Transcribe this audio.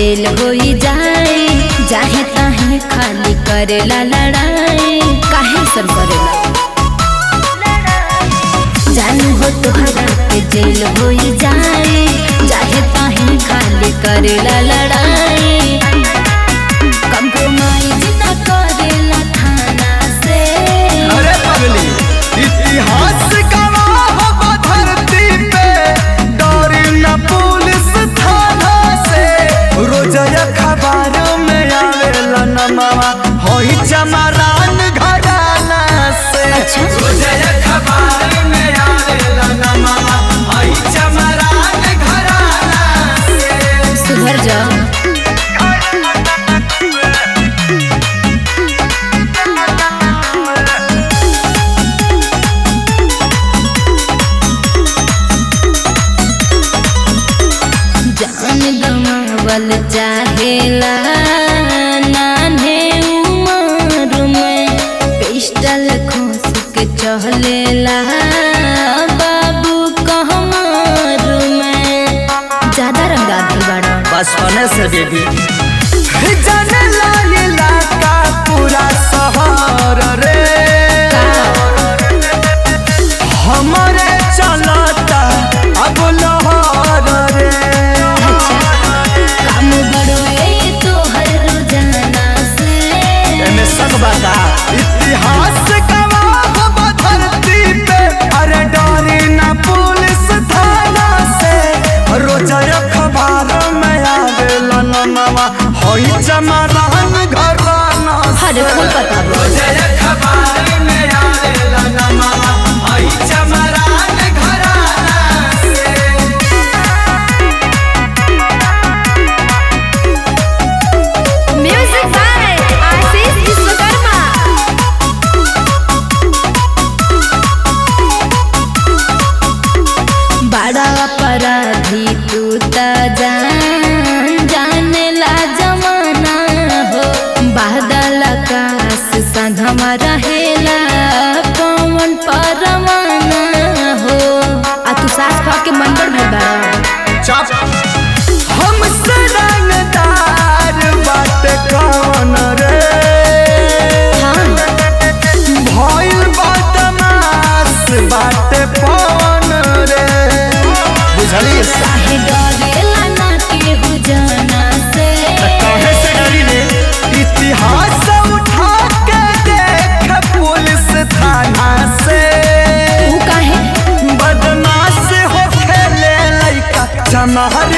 जेल होई जाए, जाहे ताहे खाली करेला लड़ाई। काहे सब करेला जानू हो तोहरा के जेल होई जाए, जाहे ताहे खाली करेला लड़ाई। कंप्रोमाइज न करेला थाना से। अरे पगली इतिहास गवाह हो धरती पे, डरे न पुलिस थाना से। रोज अखबार में आवेला नमवा होई चमरान घराना से। अच्छा रोज अखबार में आवेला नमवा होई चमरान घराना से। सुधर जा। जान गंवावल चाहेला नान्हे उम्र में, पिस्टल खोस के चहलेला बाबू कहमर में। ज्यादा रंगा भी बड़ा बचपने से बेबी जाने लागिला का पूरा शहर रे। हमारे चलता अब लहर रे। काम बड़ोए तो हर रोजाना से। एमे सब बता इतिहास गवाह हो धरती पे, अरे डरे ना पुलिस थाना से। रोज अखबार में आवेला नमवा होई चमरान घराना से। हर कोई पता रोज अखबार में आवेला नमवा होई चमरान घराना से। म्यूजिक बाय आशीष विश्वकर्मा। बड़ा अपराधी तू त जानेला जमाना हो। बादल आकाश संगमा रहेला पवन परवाना हो। आ तू सास खा के मंदिर भर बड़ा हम रंगदार बात कौन रे। हाँ भइल बदमाश बात पवन रे। बुझली काहे डरेला ना केहू जाना से। काहे से डरी रे। इतिहास उठा के देख पुलिस थाना से। तू काहे बदमाश हो खेले लइका चमहर